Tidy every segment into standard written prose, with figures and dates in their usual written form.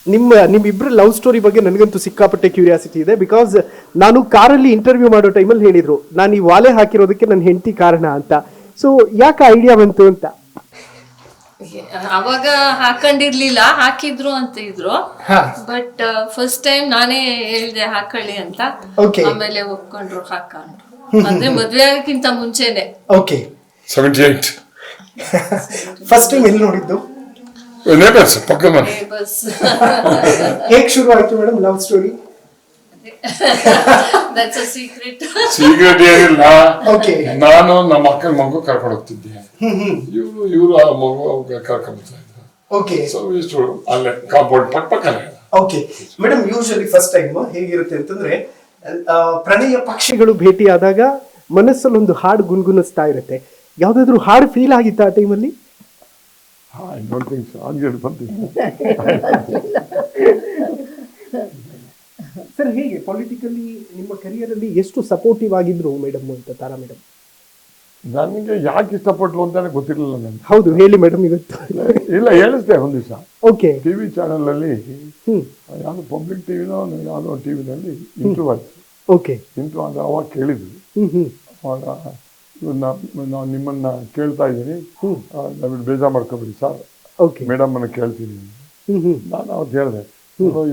ನಿಮ್ಮಿಬ್ಬರ love story ಬಗ್ಗೆ ನನಗಂತೂ ಸಿಕ್ಕಾಪಟ್ಟೆ ಕ್ಯೂರಿಯಾಸಿಟಿ ಇದೆ. ಬಿಕಾಸ್ ನಾನು ಕಾರಲ್ಲಿ ಇಂಟರ್ವ್ಯೂ ಮಾಡೋ ಟೈಮಲ್ಲಿ ಹೇಳಿದ್ರು, ನಾನು ಈ ವಾಲೆ ಹಾಕಿರೋದಕ್ಕೆ ನನ್ನ ಹೆಂಡತಿ ಕಾರಣ ಅಂತ. ಸೊ ಯಾಕೆ ಐಡಿಯಾ ಬಂತು ಅಂತ? ಅವಾಗ ಹಾಕೊಂಡಿರ್ಲಿಲ್ಲ, ಹಾಕಿದ್ರು ಅಂತ ಇದ್ರು. ಬಟ್ ಫಸ್ಟ್ ಟೈಮ್ ನಾನೇ ಹೇಳ್ದೆ ಹಾಕೊಳ್ಳಿ ಅಂತ. ಆಮೇಲೆ ಒಪ್ಕೊಂಡ್ರು, ಹಾಕೊಂಡ್ರು. ಅಂದ್ರೆ ಮದ್ವೆ ಆಗಕ್ಕಿಂತ ಮುಂಚೆನೆ. ಓಕೆ, 78 ಫಸ್ಟ್ ಟೈಮ್ ಎಲ್ಲಿ ನೋಡಿದ್ದು? ನೇಬರ್ಸ್, ಪಕ್ಕದ ಮನೆ. ಹೇಗೆ ಶುರು ಆಯ್ತು madam love story? That's a secret. Secret ಏನಿಲ್ಲ. ಓಕೆ, ನಾನು ನಮ್ಮ ಅಕ್ಕನ ಮಗು ಕರ್ಕೊಂಡು ಹೋಗ್ತಿದ್ದೆ, ಇವರು ಆ ಮಗು ಕರ್ಕೊಂಡು ಬರ್ತಾ ಇದ್ರು. ಓಕೆ, ಸೊ ಇಷ್ಟು ಅಲ್ಲೇ ಕಾಂಪೌಂಡ್ ಪಕ್ಕನೇ. Okay madam, usually first time ಹೇಗಿರುತ್ತೆ ಅಂತಂದ್ರೆ ಪ್ರಣಯ ಪಕ್ಷಿಗಳು ಭೇಟಿಯಾದಾಗ ಮನಸ್ಸಲ್ಲಿ ಒಂದು ಹಾಡು ಗುನ್ಗುನಿಸ್ತಾ ಇರುತ್ತೆ. ಯಾವ್ದಾದ್ರು ಹಾಡು ಫೀಲ್ ಆಗಿತ್ತ ಆ ಟೈಮಲ್ಲಿ? ಸರ್, ಹೇಗೆ ಪೊಲಿಟಿಕಲಿ ನಿಮ್ಮ ಕರಿಯರ್ ಅಲ್ಲಿ ಎಷ್ಟು ಸಪೋರ್ಟಿವ್ ಆಗಿದ್ರು ಮೇಡಮ್ ಅಂತ ತಾರಾ ಮೇಡಮ್? ನನಗೆ ಯಾಕೆ ಇಷ್ಟಪಟ್ಲು ಅಂತಾನೆ ಗೊತ್ತಿರಲಿಲ್ಲ ನನಗೆ. ಹೌದು, ಹೇಳಿ ಮೇಡಮ್ ಇವತ್ತು. ಇಲ್ಲ, ಹೇಳಿಸ್ದೆ ಒಂದ್ ದಿವಸ. ಓಕೆ, ಟಿವಿ ಚಾನೆಲ್ ಅಲ್ಲಿ ಯಾವ್ದು ಪಬ್ಲಿಕ್ ಟಿವಿನೋ ಯಾವ್ದೋ ಟಿವಿನಲ್ಲಿ ಇಂಟರ್ವ್ಯೂ ಆಯ್ತು. ಓಕೆ, ಇಂಟರ್ವ್ಯೂ ಆದ ಅವಾಗ ಕೇಳಿದ್ವಿ, ಅವಾಗ ನಾನು ನಿಮ್ಮನ್ನ ಕೇಳ್ತಾ ಇದ್ದೀನಿ, ದಯವಿಟ್ಟು ಬೇಜಾರು ಮಾಡ್ಕೊಬೇಡಿ ಸರ್, ಓಕೆ ಮೇಡಮ್ ಅನ್ನ ಕೇಳ್ತೀನಿ. ನಾನು ಅವತ್ತು ಹೇಳಿದೆ,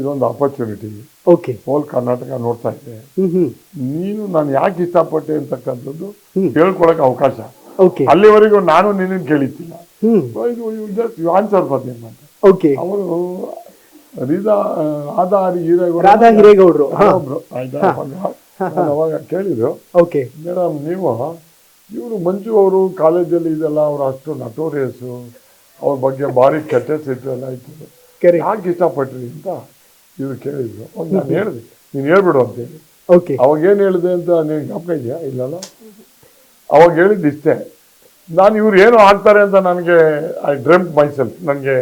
ಇದೊಂದು ಆಪರ್ಚುನಿಟಿ, ಓಕೆ, ಹೋಲ್ ಕರ್ನಾಟಕ ನೋಡ್ತಾ ಇದ್ದೆ, ನೀನು ನಾನು ಯಾಕೆ ಇಷ್ಟಪಟ್ಟೆ ಅಂತಕ್ಕಂಥದ್ದು ಹೇಳ್ಕೊಳಕ್ ಅವಕಾಶ. ಅಲ್ಲಿವರೆಗೂ ನಾನು ನಿನ್ನ ಕೇಳಿದ್ದಿಲ್ಲ, ಆನ್ಸರ್ ಬಂದೆ ಅಂತ. ಅವರು ರಾಧಾ ಹಿರೇಗೌಡರು ಆಯ್ತಾ, ಅವಾಗ ಕೇಳಿದ್ರು, ಮೇಡಮ್ ನೀವು ಇವರು ಮಂಜು ಅವರು ಕಾಲೇಜಲ್ಲಿ ಇದೆಲ್ಲ ಅವ್ರು ಅಷ್ಟು ನಟೋರಿಯಸ್ಸು, ಅವ್ರ ಬಗ್ಗೆ ಭಾರಿ ಕೆಟ್ಟ ಸಿಟ್ಟು ಎಲ್ಲ ಇತ್ತು, ಯಾಕೆ ಇಷ್ಟಪಟ್ರಿ ಅಂತ ಇವ್ರು ಕೇಳಿದ್ರು. ನಾನು ಹೇಳಿದೆ, ನೀನು ಹೇಳ್ಬಿಡು ಅಂತೇಳಿ. ಅವಾಗ ಏನು ಹೇಳಿದೆ ಅಂತ ನೀನು ಜ್ಞಾಪಕ ಇದೆಯಾ? ಇಲ್ಲಲ್ಲ, ಅವಾಗ ಹೇಳಿದ್ದು ಇಷ್ಟೇ, ನಾನು ಇವ್ರು ಏನೋ ಆಗ್ತಾರೆ ಅಂತ ನನಗೆ ಐ ಡ್ರೀಮ್ಡ್ ಮೈಸೆಲ್ಫ್, ನನಗೆ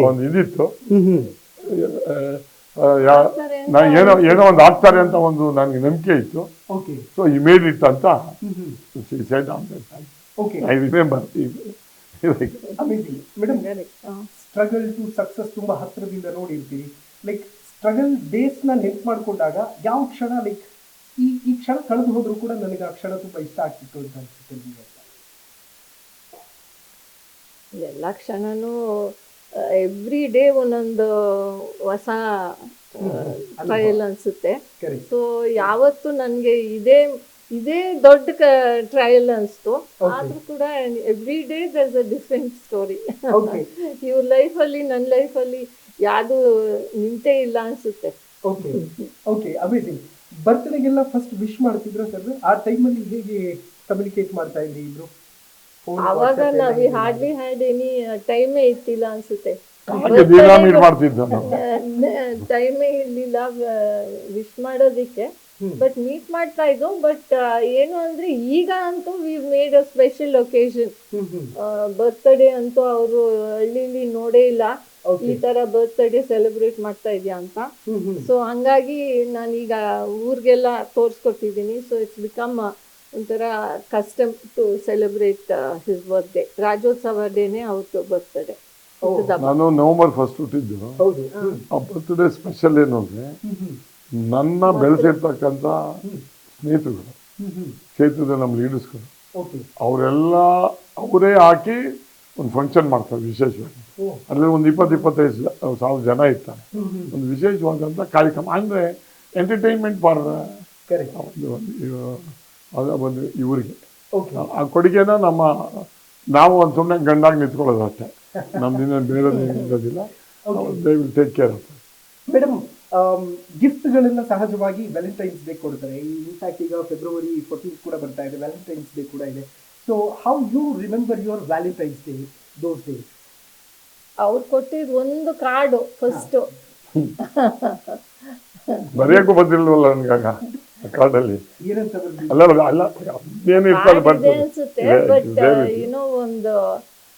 ಒಂದು ಇದಿತ್ತು, ನಾನು ಏನೋ ಒಂದು ಆಗ್ತಾರೆ ಅಂತ ಒಂದು ನನಗೆ ನಂಬಿಕೆ ಇತ್ತು. ಸೊ ಈ ಮೇಡ್ ಇಟ್ ಅಂತ I remember. Madam, struggle to success ತುಂಬಾ ಹತ್ತಿರದಿಂದ ನೋಡಿರ್ತೀವಿ. ಲೈಕ್ ಸ್ಟ್ರಗಲ್ ಡೇಸ್ ನ ನೆನ್ಪು ಮಾಡ್ಕೊಂಡಾಗ ಯಾವ ಕ್ಷಣ, ಲೈಕ್ ಈ ಕ್ಷಣ ಕಳೆದು ಹೋದ್ರು ಕೂಡ ನನಗೆ ಆ ಕ್ಷಣ ತುಂಬಾ ಇಷ್ಟ ಆಗ್ತಿತ್ತು ಅಂತ ಅನ್ಸುತ್ತೆ? ಎಲ್ಲ ಕ್ಷಣನೂ ಎವ್ರಿ ಡೇ ಒಂದೊಂದು ಹೊಸ ಟ್ರಯಲ್ ಅನ್ಸುತ್ತೆ. ಸೊ ಯಾವತ್ತು ನನಗೆ ಇದೇ ದೊಡ್ಡ ಟ್ರಯಲ್ ಅನಿಸ್ತು. ಆದ್ರೂ ಕೂಡ every day there is a different story. ಇವ್ರ ಲೈಫಲ್ಲಿ ನನ್ನ ಲೈಫಲ್ಲಿ ಯಾವುದು ನಿಂತೇ ಇಲ್ಲ ಅನ್ಸುತ್ತೆ. Okay, amazing. ಬರ್ತ್ಡೇಗೆಲ್ಲ ಫಸ್ಟ್ ವಿಶ್ ಮಾಡ್ತಿದ್ರು ಸರ್, ಆ ಟೈಮಲ್ಲಿ ಹೇಗೆ ಕಮ್ಯುನಿಕೇಟ್ ಮಾಡ್ತಾ ಇದ್ರಿ ಇಬ್ರು? ಅವಾಗ ನಾವು ಹಾರ್ಡ್ಲಿ ಹ್ಯಾಡ್ ಎನಿ ಟೈಮೇ ಇತ್ತಿಲ್ಲ ಅನ್ಸುತ್ತೆ, ಟೈಮೇ ಇರ್ಲಿಲ್ಲ ವಿಶ್ ಮಾಡೋದಿಕ್ಕೆ. ಬಟ್ ಮೀಟ್ ಮಾಡ್ತಾ ಇದ್ವು. ಬಟ್ ಏನು ಅಂದ್ರೆ ಈಗ ಅಂತೂ we made a special occasion. Birthday ಅಂತೂ ಅವರು ಹಳ್ಳಿಲಿ ನೋಡೇ ಇಲ್ಲ ಈ ತರ ಬರ್ತ್ಡೇ ಸೆಲೆಬ್ರೇಟ್ ಮಾಡ್ತಾ ಇದೆಯಾ ಅಂತ. ಸೊ ಹಂಗಾಗಿ ನಾನೀಗ ಊರಿಗೆಲ್ಲ ತೋರಿಸ್ಕೊಟ್ಟಿದ್ದೀನಿ. ಸೊ ಇಟ್ಸ್ ಬಿಕಮ್ ಒಂಥರ custom to celebrate his birthday. Rajyotsava ಡೇನೆ ಅವತ್ತು ಬರ್ತ್ಡೇ. ನಾನು ನವೆಂಬರ್ 1 ಹುಟ್ಟಿದ್ದು. ಆ ಬರ್ತ್ಡೇ ಸ್ಪೆಷಲ್ ಏನು ಅಂದ್ರೆ, ನನ್ನ ಬೆಳೆಸಿರ್ತಕ್ಕಂಥ ಸ್ನೇಹಿತರುಗಳು, ಕ್ಷೇತ್ರದ ನಮ್ಮ ಲೀಡರ್ಸ್ಗಳು, ಅವರೆಲ್ಲ ಅವರೇ ಹಾಕಿ ಒಂದು ಫಂಕ್ಷನ್ ಮಾಡ್ತಾರೆ ವಿಶೇಷವಾಗಿ. ಅಲ್ಲಿ ಒಂದು 20-25,000 ಜನ ಇರ್ತಾರೆ. ಒಂದು ವಿಶೇಷವಾದಂಥ ಕಾರ್ಯಕ್ರಮ ಅಂದರೆ ಎಂಟರ್ಟೈನ್ಮೆಂಟ್ ಫಾರ್ ಒಂದು ಇವರಿಗೆ ಆ ಕೊಡುಗೆನ ನಾವು ಒಂದು ಸುಮ್ಮನೆ ಗಂಡಾಗಿ ನಿಂತ್ಕೊಳ್ಳೋದು ಅಷ್ಟೇ, ನಮ್ದಿನ ಬೇರೆ ಇರೋದಿಲ್ಲ. They will take care of. Madam, ಗಿಫ್ಟ್ಗಳೆಲ್ಲ ಸಹಜವಾಗಿ ವ್ಯಾಲೆಂಟೈನ್ಸ್ ಡೇ ಕೊಡ್ತಾರೆ. ಇನ್ಫ್ಯಾಕ್ಟ್ ಈಗ ಫೆಬ್ರವರಿ 14 ಕೂಡ ಬರ್ತಾ ಇದೆ, ವ್ಯಾಲೆಂಟೈನ್ಸ್ ಡೇ ಕೂಡ ಇದೆ. So how you remember your Valentine's day those days? ಅವ್ರು ಕೊಟ್ಟಿದ್ದು ಒಂದು ಕಾರ್ಡು ಫಸ್ಟ್. ಬರೆಯಕ್ಕೂ ಬಂದಿಲ್ವಲ್ಲ ನನಗಾಗ ಕಾರ್ಡಲ್ಲಿ ಅನ್ಸುತ್ತೆ. ಬಟ್ ಏನೋ ಒಂದು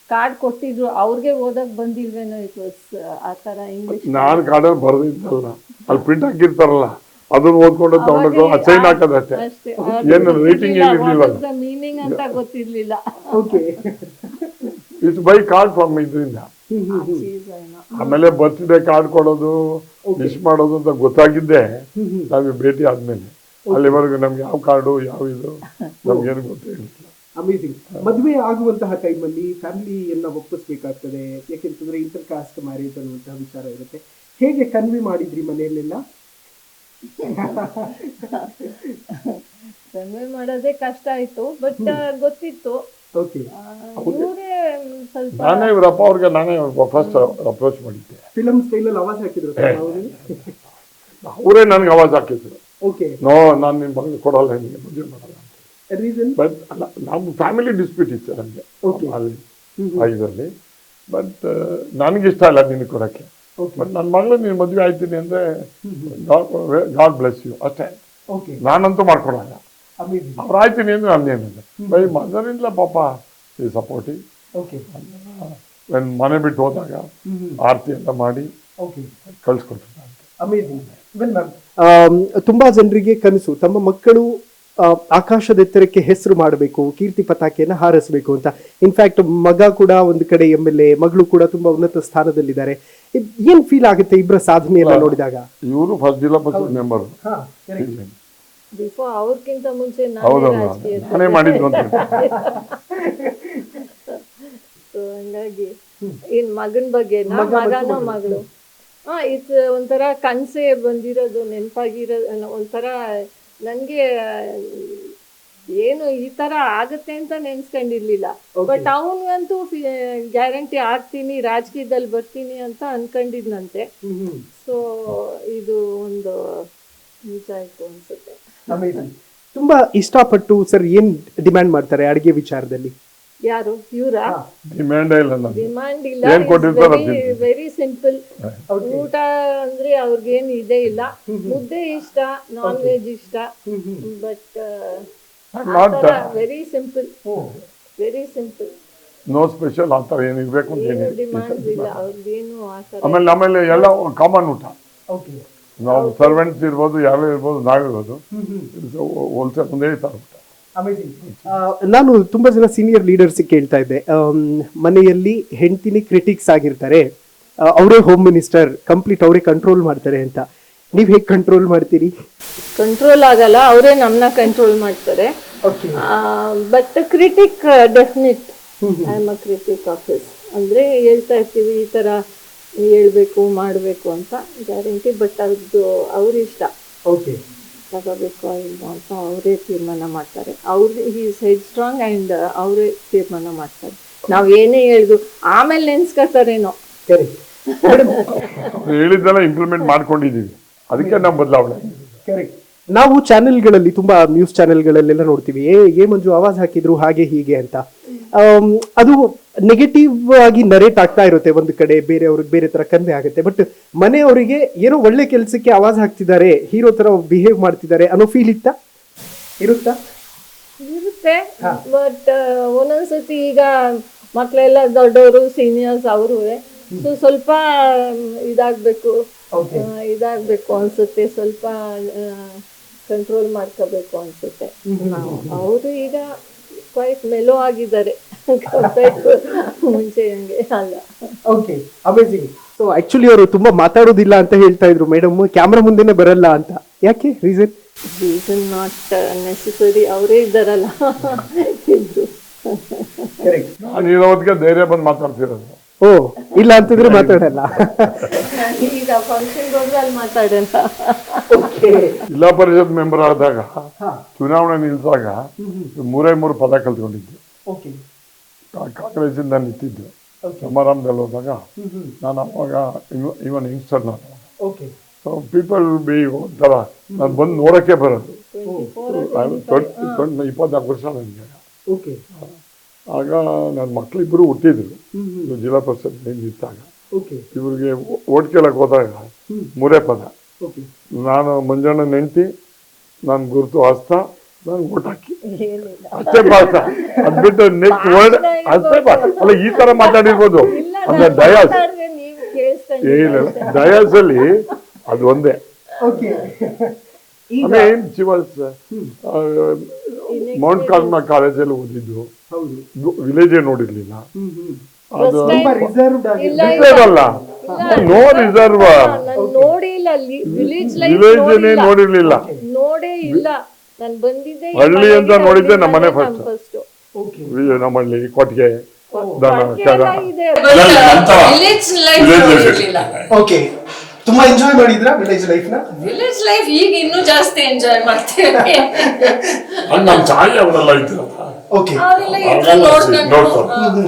ಕಾರ್ಡ್ ಕೊಟ್ಟಿದ್ರು, ಅವ್ರಿಗೆ ಓದಕ್ ಬಂದಿಲ್ವೇನೋ. ಇಟ್ ವಾಸ್ ಆ ತರ ಇಂಗ್ಲಿಷ್. ನಾನು ಕಾರ್ಡಲ್ಲಿ ಬರೆದಿದ್ದಲ್ಲ, ಅಲ್ಲಿ ಪ್ರಿಂಟ್ ಹಾಕಿರ್ತಾರಲ್ಲ ಅದನ್ನ ಓದ್ಕೊಂಡು ತಗೊಂಡು ಸೈನ್ ಹಾಕೋದಷ್ಟೇ. ಏನು ರೈಟಿಂಗ್ ಮೀನಿಂಗ್ ಅಂತ ಗೊತ್ತಿರ್ಲಿಲ್ಲ. ಇಟ್ಸ್ ಬೈ ಕಾರ್ಡ್ ಫ್ರಮ್ ಇದರಿಂದ ಚೀಸ್ ಏನೋ ಆಮೇಲೆ ಬರ್ತ್ಡೇ ಕಾರ್ಡ್ ಕೊಡೋದು ವಿಶ್ ಮಾಡೋದು ಅಂತ ಗೊತ್ತಾಗಿದ್ದೆ ನಾವು ಭೇಟಿ ಆದ್ಮೇಲೆ. ಅಲ್ಲಿವರೆಗೂ ನಮ್ಗೆ ಯಾವ ಕಾರ್ಡು ಯಾವ ಇದು ನಮ್ಗೇನು ಗೊತ್ತೇ ಇರಲಿಲ್ಲ. ಅಮೇಸಿಂಗ್. ಮದುವೆ ಆಗುವಂತಹ ಟೈಮಲ್ಲಿ ಫ್ಯಾಮಿಲಿಯನ್ನ ಒಪ್ಪಿಸ್ಬೇಕಾಗ್ತದೆ, ಯಾಕೆಂತಂದ್ರೆ ಇಂಟರ್ ಕಾಸ್ಟ್ ಮ್ಯಾರೇಜ್ ಅನ್ನುವಂತಹ ವಿಚಾರ ಇರುತ್ತೆ. ಹೇಗೆ ಕನ್ವೆ ಮಾಡಿದ್ರಿ ಮನೆಯಲ್ಲೆಲ್ಲ? ಕನ್ವೆ ಮಾಡೋದೇ ಕಷ್ಟ ಆಯ್ತು, ಬಟ್ ಗೊತ್ತಿತ್ತು. ಓಕೆ. ಇವರೇ ಸ್ವಲ್ಪ ನಾನೇ ಇವ್ರಪ್ಪ ಅವ್ರಿಗೆ ನಾನೇ ಫಸ್ಟ್ ಅಪ್ರೋಚ್ ಮಾಡಿದ್ದೆ. ಫಿಲಮ್ ಸ್ಟೈಲಲ್ಲಿ ಆವಾಜ್ ಹಾಕಿದ್ರು ಅವರೇ ನನ್ಗೆ ಆವಾಜ್ ಹಾಕಿದ್ರು. ಓಕೆ. ನೋ, ನಾನು ನಿಮ್ಮ ಮಗಳು ಕೊಡಲ್ಲ, ನಿಮಗೆ ಮದುವೆ ಮಾಡಲ್ಲ ಅಂತ. ರೀಸನ್? ಬಟ್ ನಮ್ಮ ಫ್ಯಾಮಿಲಿ ಡಿಸ್ಪ್ಯೂಟ್ ಇತ್ತು ನನಗೆ ಅಲ್ಲಿ ಇದರಲ್ಲಿ. ಬಟ್ ನನಗಿಷ್ಟ ಇಲ್ಲ ನಿನಗೆ ಕೊಡೋಕ್ಕೆ. ಬಟ್ ನನ್ನ ಮಗಳು ನೀನು ಮದುವೆ ಆಯ್ತೀನಿ ಅಂದರೆ ಗಾಡ್ ಬ್ಲೆಸ್ ಯು ಅಷ್ಟೇ. ಓಕೆ. ನಾನಂತೂ ಮಾಡ್ಕೊಡಲ್ಲ. ಅವ್ರು ಆಯ್ತೀನಿ ಅಂದ್ರೆ ನನ್ನೇನಿಲ್ಲ. ಬೈ ಮದರಿಂದ ಪಾಪ ಈ ಸಪೋರ್ಟಿಂಗ್. ಓಕೆ. ಮನೆ ಬಿಟ್ಟು ಹೋದಾಗ ಆರತಿ ಎಲ್ಲ ಮಾಡಿ ಕಳ್ಸಿಕೊಡ್ತೀನಿ. ಅಮೇಜಿಂಗ್. ವೆಲ್ ಮ್ಯಾಮ್, ತುಂಬಾ ಜನರಿಗೆ ಕನಸು ತಮ್ಮ ಮಕ್ಕಳು ಆಕಾಶದ ಎತ್ತರಕ್ಕೆ ಹೆಸರು ಮಾಡಬೇಕು, ಕೀರ್ತಿ ಪತಾಕೆಯನ್ನು ಹಾರಿಸಬೇಕು ಅಂತ. ಇನ್ಫ್ಯಾಕ್ಟ್ ಮಗ ಕೂಡ ಒಂದು ಕಡೆ MLA, ಮಗಳು ಕೂಡ ತುಂಬಾ ಉನ್ನತ ಸ್ಥಾನದಲ್ಲಿದ್ದಾರೆ. ಏನ್ ಫೀಲ್ ಆಗುತ್ತೆ ಇಬ್ಬರ ಸಾಧನೆ ಎಲ್ಲ ನೋಡಿದಾಗ? ಇವರು ಫಸ್ಟ್ ಜಿಲ್ಲಾ ಪರಿಷತ್ ಮೆಂಬರ್. ಬಿಫೋರ್ ಅವ್ರಕ್ಕಿಂತ ಮುಂಚೆ ನಾನೇ ಮಾಡಿದ್ದು ಅಂತ. ಹಂಗಾಗಿ ಇನ್ ಮಗನ ಬಗ್ಗೆ ಮಗನೋ ಮಗಳು ಇಟ್ಸ್ ಒಂಥರ ಕನ್ಸೆ ಬಂದಿರೋದು, ನೆನಪಾಗಿರೋದು. ಒಂಥರ ನನಗೆ ಏನು ಈ ತರ ಆಗತ್ತೆ ಅಂತ ನೆನ್ಸ್ಕೊಂಡಿರ್ಲಿಲ್ಲ. ಬಟ್ ಅವನಿಗಂತೂ ಗ್ಯಾರಂಟಿ ಆಗ್ತೀನಿ, ರಾಜಕೀಯದಲ್ಲಿ ಬರ್ತೀನಿ ಅಂತ ಅನ್ಕೊಂಡಿದ್ನಂತೆ. ಸೊ ಇದು ಒಂದು ನಿಜ ಆಯ್ತು ಅನ್ಸುತ್ತೆ. ತುಂಬಾ ಇಷ್ಟಪಟ್ಟು ಸರ್ ಏನ್ ಡಿಮ್ಯಾಂಡ್ ಮಾಡ್ತಾರೆ ಅಡಿಗೆ ವಿಚಾರದಲ್ಲಿ? ಯಾರು ಇವರಾ? ಡಿಮ್ಯಾಂಡ್ ಇಲ್ಲ, ವೆರಿ ಸಿಂಪಲ್. ಊಟ ಅಂದ್ರೆ ಅವ್ರಿಗೇನು ಇದೇ ಇಲ್ಲ. ಮುದ್ದೆ ಇಷ್ಟ, ನಾನ್ ವೆಜ್ ಇಷ್ಟ, but very simple, very simple. No special ಆ ಥರ ಏನು ಇರಬೇಕು ಅಂತ ಏನು ಡಿಮಾಂಡ್ಸ್ ಇಲ್ಲ ಅವ್ರಿಗೇನು ಆ ಥರ. ಆಮೇಲೆ ಎಲ್ಲ ಕಾಮನ್ ಊಟ. ನಾವು ಸರ್ವೆಂಟ್ಸ್ ಇರ್ಬೋದು, ಯಾವೇ ಇರ್ಬೋದು, ನಾವಿರ್ಬೋದು, ಹೋಲ್ಸೇಲ್ ಒಂದೇ ಥರ ಊಟ. ನಾನು ತುಂಬಾ ಜನ ಸೀನಿಯರ್ ಲೀಡರ್ಸ್ ಕೇಳ್ತಾ ಇದ್ದೆ, ಮನೆಯಲ್ಲಿ ಹೆಂಡತಿನಿ ಕ್ರಿಟಿಕ್ಸ್ ಆಗಿರ್ತಾರೆ, ಅವರೇ ಹೋಮ್ ಮಿನಿಸ್ಟರ್, ಕಂಪ್ಲೀಟ್ ಅವರೇ ಕಂಟ್ರೋಲ್ ಮಾಡ್ತಾರೆ ಅಂತ. ನೀವ್ ಹೇಗೆ ಕಂಟ್ರೋಲ್ ಮಾಡ್ತೀರಿ? ಕಂಟ್ರೋಲ್ ಆಗಲ್ಲ, ಅವರೇ ನಮ್ಮನ್ನ ಕಂಟ್ರೋಲ್ ಮಾಡ್ತಾರೆ. But critic definite, I am a critic of his. ಅಂದ್ರೆ ಹೇಳ್ತಾ ಇರ್ತೀವಿ ಈ ತರ ಹೇಳ್ಬೇಕು ಮಾಡಬೇಕು ಅಂತ, ಗ್ಯಾರಂಟಿ. ಬಟ್ ಅದು ಅವ್ರ ಇಷ್ಟ, ತಗೋಬೇಕು ಇಲ್ಲ ಅಂತ ಅವರೇ ತೀರ್ಮಾನ ಮಾಡ್ತಾರೆ. ಅವ್ರಿಗೆ ಈಸ್ ಹೆಡ್ ಸ್ಟ್ರಾಂಗ್ ಆ್ಯಂಡ್ ಅವರೇ ತೀರ್ಮಾನ ಮಾಡ್ತಾರೆ. ನಾವು ಏನೇ ಹೇಳಿದ್ರು ಆಮೇಲೆ ನೆನ್ಸ್ಕೊತಾರೇನೋ. ಹೇಳಿದ್ದೆಲ್ಲ ಇಂಪ್ಲಿಮೆಂಟ್ ಮಾಡ್ಕೊಂಡಿದ್ದೀವಿ, ಅದಕ್ಕೆ ನಾವು ಬದಲಾವಣೆ. ನಾವು ಚಾನೆಲ್ಗಳಲ್ಲಿ ತುಂಬಾ ನ್ಯೂಸ್ ಚಾನೆಲ್ಗಳಲ್ಲೆಲ್ಲ ನೋಡ್ತೀವಿ, ಏ ಮಂಜು ಆವಾಜ್ ಹಾಕಿದ್ರು ಹಾಗೆ ಹೀಗೆ ಅಂತ. ಅದು ನೆಗೆಟಿವ್ ಆಗಿ ನರೇಟ್ ಆಗ್ತಾ ಇರುತ್ತೆ ಒಂದು ಕಡೆ, ಬೇರೆಯವ್ರಿಗೆ ಬೇರೆ ತರ ಕನ್ವೆ ಆಗುತ್ತೆ. ಬಟ್ ಮನೆಯವರಿಗೆ ಏನೋ ಒಳ್ಳೆ ಕೆಲಸಕ್ಕೆ ಆವಾಜ್ ಹಾಕ್ತಿದ್ದಾರೆ, ಹೀರೋ ತರ ಬಿಹೇವ್ ಮಾಡ್ತಿದ್ದಾರೆ ಅನ್ನೋ ಫೀಲ್ ಇರುತ್ತಾ? ಇರುತ್ತೆ. ಬಟ್ ಒಂದೊಂದ್ಸತಿ ಈಗ ಮಕ್ಕಳೆಲ್ಲ ದೊಡ್ಡವರು, ಸೀನಿಯರ್ಸ್ ಅವರು ಸ್ವಲ್ಪ ಇದಾಗಬೇಕು ಅನ್ಸುತ್ತೆ, ಸ್ವಲ್ಪ ಕಂಟ್ರೋಲ್ ಮಾಡ್ಕೋಬೇಕು ಅನ್ಸುತ್ತೆ. ಅವರು ಈಗ ಕ್ವೈಟ್ ಮೆಲೋ ಆಗಿದ್ದಾರೆ, ಮುಂಚೆ ಹಂಗೆ ಅಲ್ಲ. Okay, amazing. ಸೊ ಆಕ್ಚುಲಿ ಅವರು ತುಂಬಾ ಮಾತಾಡೋದಿಲ್ಲ ಅಂತ ಹೇಳ್ತಾ ಇದ್ರು ಮೇಡಮ್, ಕ್ಯಾಮ್ರಾ ಮುಂದೆನೆ ಬರಲ್ಲ ಅಂತ. ಯಾಕೆ? ರೀಸನ್ ನಾಟ್ ನೆಸೆಸರಿ, ಅವರೇ ಇದ್ದಾರಲ್ಲ ಇದ್ರು. ನಾನು ಇರೋದಕ್ಕೆ ಧೈರ್ಯ ಬಂದು ಮಾತಾಡ್ತಿರೋದು. ಓ, ಇಲ್ಲ ಅಂತಿದ್ರೆ ಮಾತಾಡಲ್ಲ. ಈಗ ಫಂಕ್ಷನ್ ಹೋದ್ರೆ ಅಲ್ಲಿ ಮಾತಾಡಲ್ಲ. ಜಿಲ್ಲಾ ಪರಿಷತ್ ಮೆಂಬರ್ ಆದಾಗ ಚುನಾವಣೆ ನಿಲ್ಸಾಗ 3 ಪದ ಕಲ್ತ್ಕೊಂಡಿದ್ದೆ. ಕಾಂಗ್ರೆಸ್ ಇಂದ ನಿಂತಿದ್ದು ಸಮಾರಂಭದಲ್ಲಿ ಹೋದಾಗ ನಾನು ಅವಾಗ ಇವನ್ ಯಂಗ್ಸ್ಟರ್ ನಾನು. ಸೊ ಪೀಪಲ್ ಬಿ ಒಂಥರ ನಾನು ಬಂದು ನೋಡಕ್ಕೆ ಬರೋದು. 24 ವರ್ಷ ನನಗೆ. ಆಗ ನನ್ನ ಮಕ್ಕಳಿಬ್ಬರು ಹುಟ್ಟಿದ್ರು ಜಿಲ್ಲಾ ಪರಿಷತ್ ನಿಂತಾಗ. ಇವ್ರಿಗೆ ಓಟ್ ಕೇಳಕ್ ಹೋದಾಗ 3 ಪದ. ನಾನು ಮಂಜಣ್ಣ ನೆಂಟಿ, ನಾನು ಗುರುತು ಹಸ್ತ, ನಾನು ಓಟ್ ಹಾಕಿ, ಅಷ್ಟೇ ಭಾಷ. ಅದ್ಬಿಟ್ಟು ನೆಕ್ಸ್ಟ್ ವರ್ಡ್ ಅಷ್ಟೇ ಭಾಷ. ಅಲ್ಲ, ಈ ತರ ಮಾತಾಡಿರ್ಬೋದು ಅಂದ್ರೆ ಡಯಾಸ್ ಡಯಾಸ್ ಅಲ್ಲಿ ಅದು ಒಂದೇ. ಶಿ ವಾಸ್ ಮೌಂಟ್ ಕಾರ್ಮಾ ಕಾಲೇಜಲ್ಲಿ ಓದಿದ್ದು, ವಿಲೇಜೇ ನೋಡಿರ್ಲಿಲ್ಲ. ಅದು ತುಂಬಾ ರಿಸರ್ವ್ಡ್ ಆಗಿ ಇಲ್ಲ, ರಿಸರ್ವ್ ಅಲ್ಲ, ನೋ ರಿಸರ್ವ್. ನಾನು ನೋಡೇ ಇಲ್ಲ ವಿಲೇಜ್ ಲೈಫ್ ವಿಲೇಜ್ ನೋಡಿರ್ಲಿಲ್ಲ. ನೋಡೇ ಇಲ್ಲ. ನಾನು ಬಂದಿದ್ದೆ ಈ ಹಳ್ಳಿ ಅಂತ ಮನೆಗೆ, ನೋಡಿದ್ದೆ ಹಳ್ಳಿ ನಮ್ಮನೆ ಮನೆ first. first. ಓಕೆ ನಮ್ಮಲ್ಲಿ ಕೊಟ್ಟಿಗೆ ದನ ಕೊಟ್ಟಿಗೆ ಕರ. ಎಲ್ಲ ಇದೆ. ವಿಲೇಜ್ ಲೈಫ್ ನೋಡಿರ್ಲಿಲ್ಲ. ಓಕೆ, ತುಂಬಾ ಎಂಜಾಯ್ ಮಾಡಿದ್ರಾ ವಿಲೇಜ್ ಲೈಫ್ ನ? ವಿಲೇಜ್ ಲೈಫ್ ಈಗ ಇನ್ನೂ ಜಾಸ್ತಿ ಎಂಜಾಯ್ ಮಾಡ್ತೇವೆ. ಹಂಗ ನಮ್ಮ ತಾಯಿ ಅವರೆಲ್ಲ ಇದ್ರಲ್ಲ, ಓಕೆ, ಅವರೆಲ್ಲ ಇದ್ರೆ ನೋಡ್ಕೊಂಡು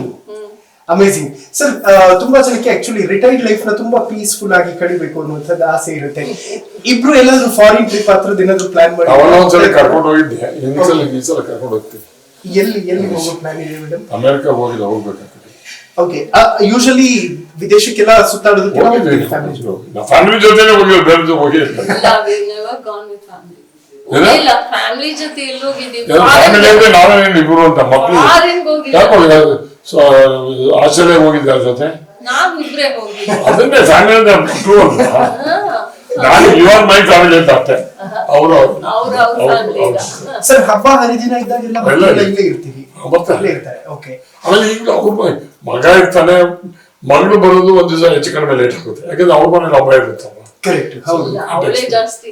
ಅಮೇಸಿಂಗ್ ಸರ್. ತುಂಬಾ ಜನಕ್ಕೆ ಆಕ್ಚುಲಿ ರಿಟೈರ್ಡ್ ಲೈಫ್ ನ ತುಂಬಾ ಪೀಸ್ಫುಲ್ ಆಗಿ ಕಳಿಬೇಕು ಅನ್ನುವಂಥದ್ದು ಆಸೆ ಇರುತ್ತೆ. ಇಬ್ರು ಎಲ್ಲಾದ್ರೂ ಫಾರಿನ್ ಟ್ರಿಪ್ ಹತ್ರ ಏನಾದ್ರು ಪ್ಲಾನ್ ಮಾಡಿ? ಅವನ್ನ ಒಂದ್ಸಲ ಕರ್ಕೊಂಡು ಹೋಗಿದ್ದೆ, ಈ ಸಲ ಕರ್ಕೊಂಡು ಹೋಗ್ತೀವಿ. ಎಲ್ಲಿ ಹೋಗೋ ಪ್ಲಾನ್ ಇದೆ ಮೇಡಮ್? ಅಮೆರಿಕ ಹೋಗಿಲ್ಲ, ಹೋಗ್ಬೇಕಾಗ್ತದೆ. ಓಕೆ, ಯೂಶಲಿ ವಿದೇಶಕ್ಕೆಲ್ಲ ಸುತ್ತಾಡೋದಕ್ಕೆ ಹೋಗಿದ್ವಿ, ಫ್ಯಾಮಿಲಿ. ನಾವು ಫ್ಯಾಮಿಲಿ ಜೊತೆನೆ ಹೋಗಿಲ್ಲ, ಬೇರೆ ಜೊತೆ ಹೋಗಿಲ್ಲ. never gone with family. ಇಲ್ಲ, ಫ್ಯಾಮಿಲಿ ಜೊತೆ ಎಲ್ಲಿ ಹೋಗಿದ್ದೀವಿ? ಫ್ಯಾಮಿಲಿ ಅಂದ್ರೆ ನಾವೇ ಇಬ್ರು ಅಂತ ಮಕ್ಕಳು ಫಾರಿನ್ ಹೋಗಿಲ್ಲ. ಯಾಕೆ ಆಸ್ಟ್ರೇಲಿಯಾ ಹೋಗಿದ್ದೆ ಅವ್ರ ಜೊತೆ. ನಾವ್ ಇಬ್ರೇ ಹೋಗಿದ್ವಿ. ಅದನ್ನೇ ಫ್ಯಾಮಿಲಿ ಅಂದ್ರೆ ಮಕ್ಕಳು ಅಂತ. ನಾನು ಯುವರ್ ಮೈ ಫ್ಯಾಮಿಲಿ ಅಂತ ಅಷ್ಟೇ, ಅವರು ಅವ್ರ ಫ್ಯಾಮಿಲಿ ಈಗ. ಸರ್, ಹಬ್ಬ ಹರಿದಿನ ಇದ್ದಾಗೆಲ್ಲ ಎಲ್ಲ ಮಕ್ಕಳೆಲ್ಲ ಇಲ್ಲೇ ಇರ್ತೀವಿ, ಮತ್ತೆ ಇಲ್ಲೇ ಇರ್ತಾರೆ. ಓಕೆ, ಆಮೇಲೆ ಈಗ ಅವ್ರ ಮಗ ಇರ್ತಾನೆ, ಮಗಳು ಬರೋದು ಒಂದ್ ದಿವಸ ಹೆಚ್ಚು ಕಡಿಮೆ ಲೇಟ್ ಆಗುತ್ತೆ, ಯಾಕಂದ್ರೆ ಅವ್ರ ಮನೇಲಿ ಹಬ್ಬ ಇರುತ್ತಲ್ಲ. ಕರೆಕ್ಟ್, ಹೌದು. ಅವಳೇ ಜಾಸ್ತಿ.